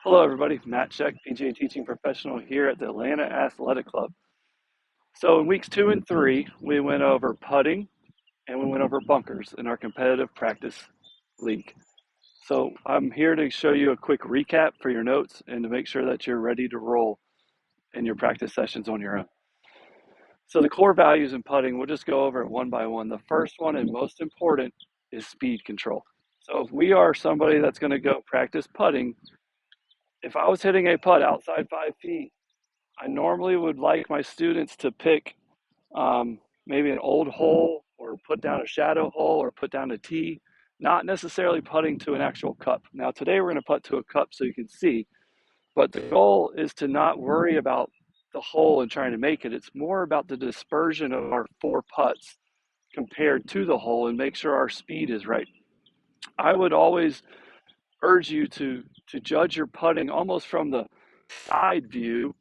Hello, everybody. Matt Scheck, PGA teaching professional here at the Atlanta Athletic Club. So, in weeks 2 and 3, we went over putting and we went over bunkers in our competitive practice league. So, I'm here to show you a quick recap for your notes and to make sure that you're ready to roll in your practice sessions on your own. So, the core values in putting, we'll just go over it one by one. The first one and most important is speed control. So, if we are somebody that's going to go practice putting, if I was hitting a putt outside 5 feet, I normally would like my students to pick maybe an old hole or put down a shadow hole or put down a tee, not necessarily putting to an actual cup. Now, today we're going to putt to a cup so you can see, but the goal is to not worry about the hole and trying to make it. It's more about the dispersion of our four putts compared to the hole and make sure our speed is right. I would always urge you to judge your putting almost from the side view,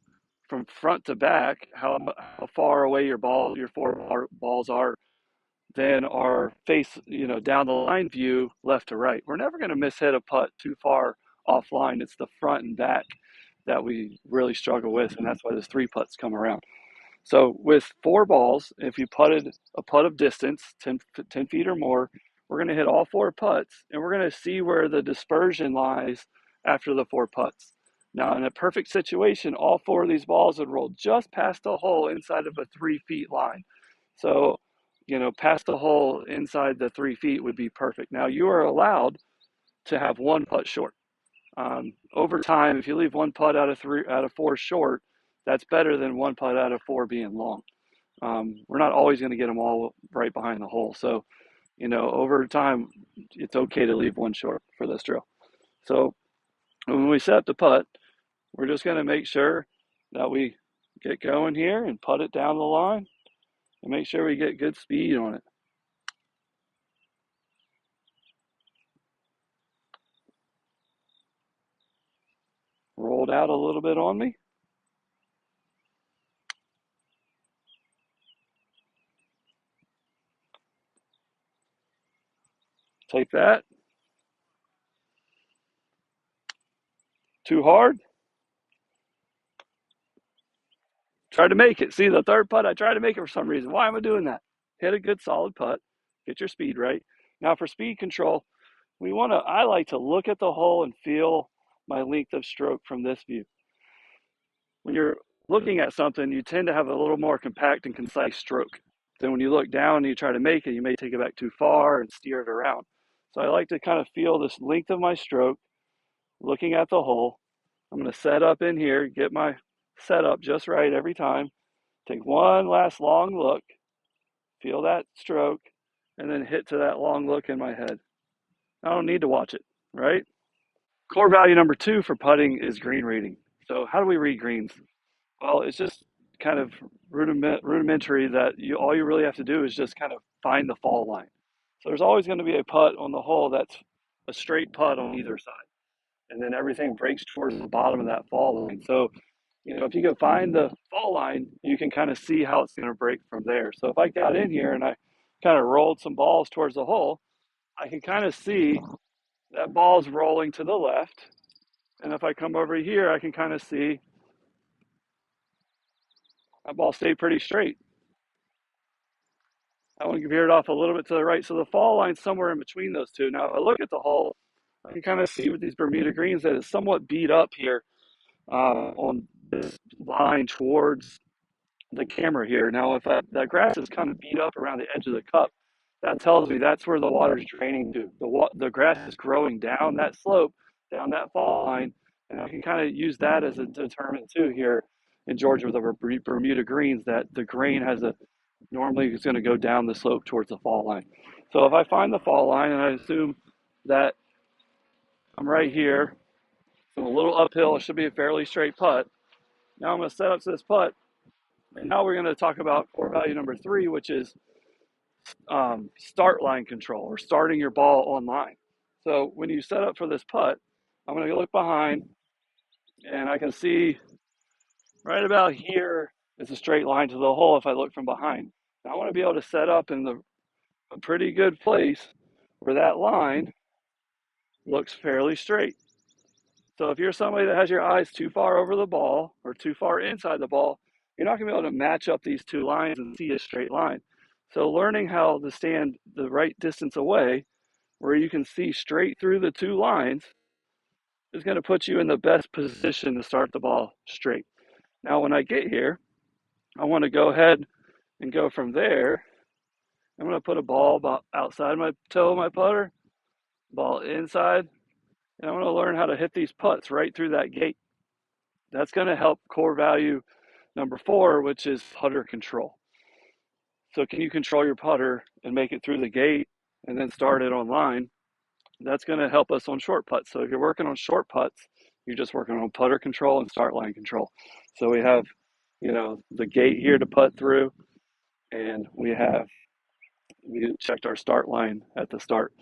from front to back, how far away your four balls are, than our face, down the line view, left to right. We're never going to miss hit a putt too far offline. It's the front and back that we really struggle with, and that's why there's three putts come around. So with four balls, if you putted a putt of distance, 10 feet or more, we're going to hit all four putts, and we're going to see where the dispersion lies after the four putts. Now, in a perfect situation, all four of these balls would roll just past the hole inside of a 3 feet line. So, past the hole inside the 3 feet would be perfect. Now, you are allowed to have one putt short. Over time, if you leave one putt out of four short, that's better than one putt out of four being long. We're not always going to get them all right behind the hole. So, over time, it's okay to leave one short for this drill. So when we set up the putt, we're just going to make sure that we get going here and putt it down the line and make sure we get good speed on it. Rolled out a little bit on me. Take that. Too hard. Try to make it. See, the third putt, I tried to make it for some reason. Why am I doing that? Hit a good solid putt. Get your speed right. Now for speed control, I like to look at the hole and feel my length of stroke from this view. When you're looking at something, you tend to have a little more compact and concise stroke. Then when you look down and you try to make it, you may take it back too far and steer it around. So I like to kind of feel this length of my stroke, looking at the hole. I'm going to set up in here, get my setup just right every time. Take one last long look, feel that stroke, and then hit to that long look in my head. I don't need to watch it, right? Core value number 2 for putting is green reading. So how do we read greens? Well, it's just kind of rudimentary that all you really have to do is just kind of find the fall line. So there's always going to be a putt on the hole that's a straight putt on either side. And then everything breaks towards the bottom of that fall line. So, if you can find the fall line, you can kind of see how it's going to break from there. So if I got in here and I kind of rolled some balls towards the hole, I can kind of see that ball's rolling to the left. And if I come over here, I can kind of see that ball stayed pretty straight. I want to veer it off a little bit to the right. So the fall line's somewhere in between those two. Now, if I look at the hole, I can kind of see with these Bermuda greens that it's somewhat beat up here on this line towards the camera here. Now, if that grass is kind of beat up around the edge of the cup, that tells me that's where the water's draining to. The grass is growing down that slope, down that fall line, and I can kind of use that as a determinant too here in Georgia with the Bermuda greens that the grain normally is going to go down the slope towards the fall line. So if I find the fall line and I assume that I'm right here, so a little uphill, it should be a fairly straight putt. Now I'm going to set up to this putt, and now we're going to talk about core value number 3, which is start line control, or starting your ball on line. So when you set up for this putt, I'm going to look behind, and I can see right about here is a straight line to the hole if I look from behind. Now I want to be able to set up in a pretty good place where that line looks fairly straight. So if you're somebody that has your eyes too far over the ball or too far inside the ball, you're not going to be able to match up these two lines and see a straight line. So learning how to stand the right distance away where you can see straight through the two lines is going to put you in the best position to start the ball straight. Now, when I get here, I want to go ahead and go from there. I'm going to put a ball about outside my toe of my putter, ball inside, and I'm going to learn how to hit these putts right through that gate. That's going to help core value number 4, which is putter control. So can you control your putter and make it through the gate and then start it online? That's going to help us on short putts. So if you're working on short putts, you're just working on putter control and start line control. So we have, the gate here to putt through, and we checked our start line at the start.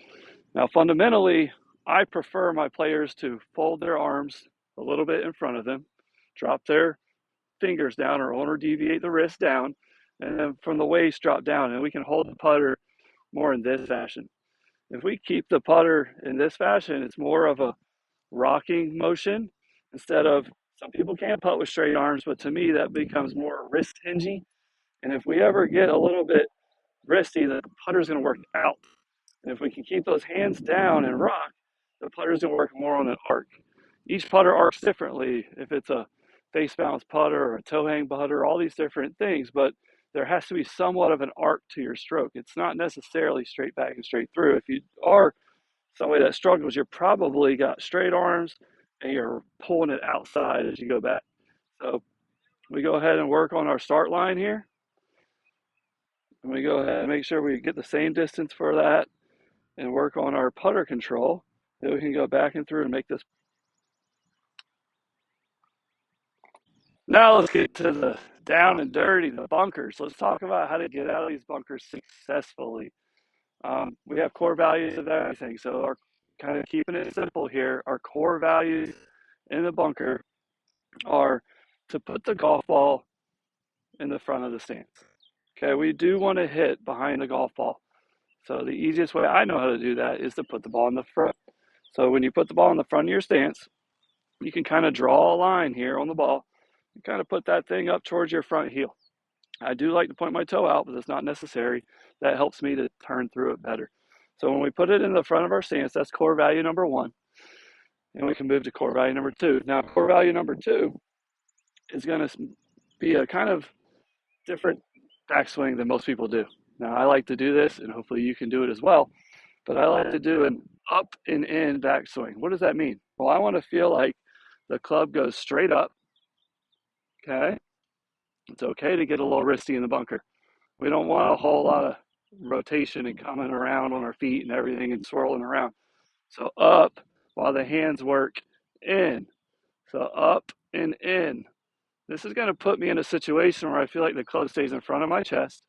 Now, fundamentally, I prefer my players to fold their arms a little bit in front of them, drop their fingers down or deviate the wrist down, and then from the waist drop down, and we can hold the putter more in this fashion. If we keep the putter in this fashion, it's more of a rocking motion instead of, some people can't putt with straight arms, but to me that becomes more wrist hingy. And if we ever get a little bit wristy, the putter's going to work out. And if we can keep those hands down and rock, the putter's going to work more on an arc. Each putter arcs differently, if it's a face bounce putter or a toe hang putter, all these different things, but there has to be somewhat of an arc to your stroke. It's not necessarily straight back and straight through. If you are somebody that struggles, you're probably got straight arms and you're pulling it outside as you go back. So we go ahead and work on our start line here. And we go ahead and make sure we get the same distance for that and work on our putter control. Then we can go back and through and make this. Now let's get to the down and dirty, the bunkers. Let's talk about how to get out of these bunkers successfully. We have core values of everything. So our kind of keeping it simple here, our core values in the bunker are to put the golf ball in the front of the stance. Okay, we do want to hit behind the golf ball. So the easiest way I know how to do that is to put the ball in the front. So when you put the ball in the front of your stance, you can kind of draw a line here on the ball and kind of put that thing up towards your front heel. I do like to point my toe out, but it's not necessary. That helps me to turn through it better. So when we put it in the front of our stance, that's core value number 1. And we can move to core value number 2. Now, core value number 2 is going to be a kind of different backswing than most people do. Now, I like to do this, and hopefully you can do it as well, but I like to do an up and in backswing. What does that mean? Well, I want to feel like the club goes straight up, okay? It's okay to get a little wristy in the bunker. We don't want a whole lot of rotation and coming around on our feet and everything and swirling around. So up while the hands work in. So up and in. This is going to put me in a situation where I feel like the club stays in front of my chest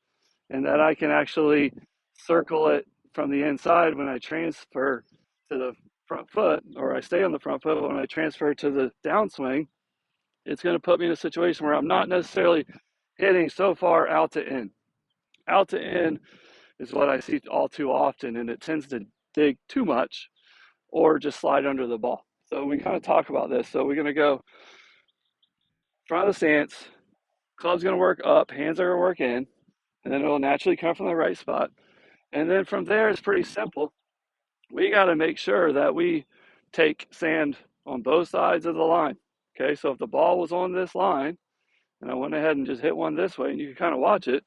and that I can actually circle it from the inside when I transfer to the front foot, or I stay on the front foot, but when I transfer to the downswing, it's going to put me in a situation where I'm not necessarily hitting so far out to in. Out to in is what I see all too often, and it tends to dig too much or just slide under the ball. So we kind of talk about this. So we're going to go front of the stance, club's going to work up, hands are going to work in, and then it'll naturally come from the right spot. And then from there, it's pretty simple. We got to make sure that we take sand on both sides of the line. Okay, so if the ball was on this line, and I went ahead and just hit one this way, and you can kind of watch it,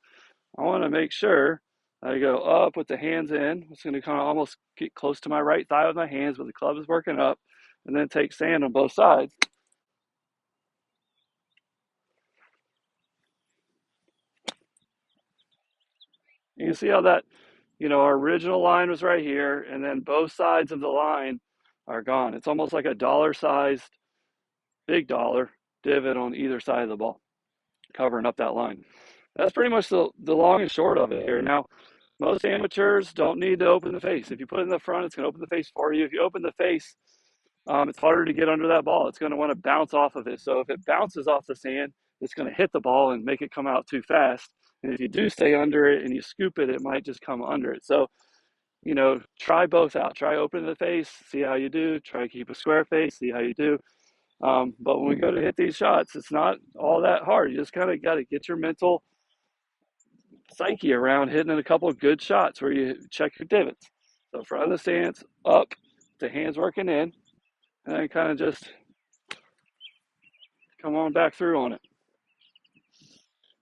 I want to make sure I go up with the hands in. It's going to kind of almost get close to my right thigh with my hands, but the club is working up, and then take sand on both sides. You can see how that, our original line was right here, and then both sides of the line are gone. It's almost like a dollar-sized, big dollar divot on either side of the ball, covering up that line. That's pretty much the long and short of it here. Now, most amateurs don't need to open the face. If you put it in the front, it's going to open the face for you. If you open the face, it's harder to get under that ball. It's going to want to bounce off of it. So if it bounces off the sand, it's going to hit the ball and make it come out too fast. And if you do stay under it and you scoop it, it might just come under it. So, try both out. Try opening the face, see how you do. Try keep a square face, see how you do. But when we go to hit these shots, it's not all that hard. You just kind of got to get your mental psyche around hitting a couple of good shots where you check your divots. So front of the stance, up, the hands working in, and then kind of just come on back through on it.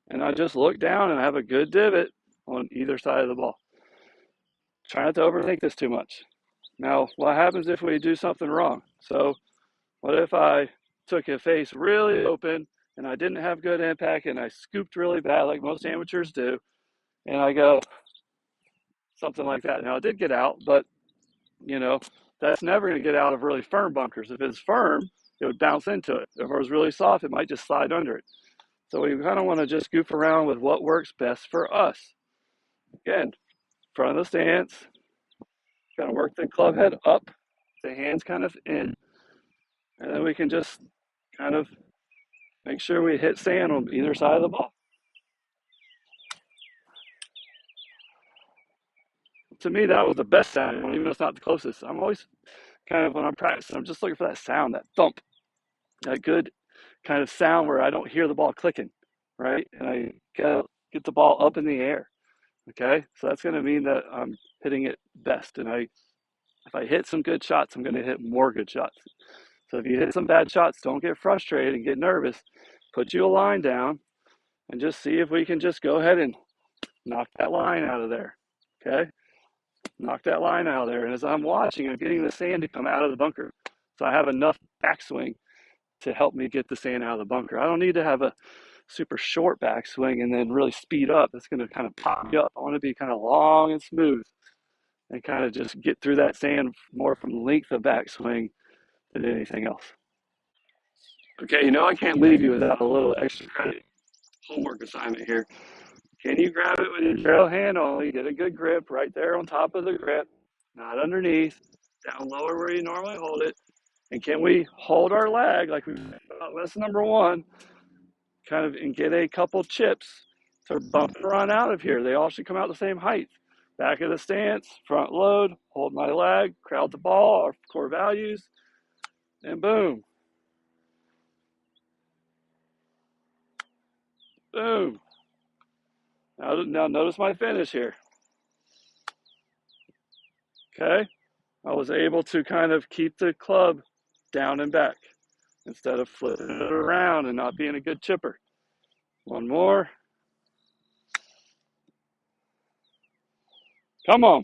And I just look down and have a good divot on either side of the ball. Try not to overthink this too much. Now, what happens if we do something wrong? So, what if I took a face really open and I didn't have good impact and I scooped really bad, like most amateurs do, and I go something like that? Now, it did get out, but you know, that's never going to get out of really firm bunkers. If it's firm, it would bounce into it. If it was really soft, it might just slide under it. So we kind of want to just goof around with what works best for us. Again, front of the stance, kind of work the club head up, the hands kind of in, and then we can just kind of make sure we hit sand on either side of the ball. To me, that was the best sound, even though it's not the closest. I'm always kind of, when I'm practicing, I'm just looking for that sound, that thump, that good kind of sound where I don't hear the ball clicking, right? And I get the ball up in the air. Okay, so that's going to mean that I'm hitting it best. And if I hit some good shots, I'm going to hit more good shots. So if you hit some bad shots, don't get frustrated and get nervous. Put you a line down and just see if we can just go ahead and knock that line out of there. Okay, knock that line out of there. And as I'm watching, I'm getting the sand to come out of the bunker. So I have enough backswing to help me get the sand out of the bunker. I don't need to have a super short backswing and then really speed up. That's going to kind of pop me up. I want to be kind of long and smooth and kind of just get through that sand more from length of backswing than anything else. Okay, I can't leave you without a little extra credit. Homework assignment here. Can you grab it with your trail hand only? Get a good grip right there on top of the grip, not underneath, down lower where you normally hold it. And can we hold our lag like we about lesson number one, kind of, and get a couple chips to bump and run out of here? They all should come out the same height. Back of the stance, front load, hold my lag, crowd the ball, our core values, and boom. Boom. Now notice my finish here. Okay. I was able to kind of keep the club down and back instead of flipping it around and not being a good chipper. One more. Come on.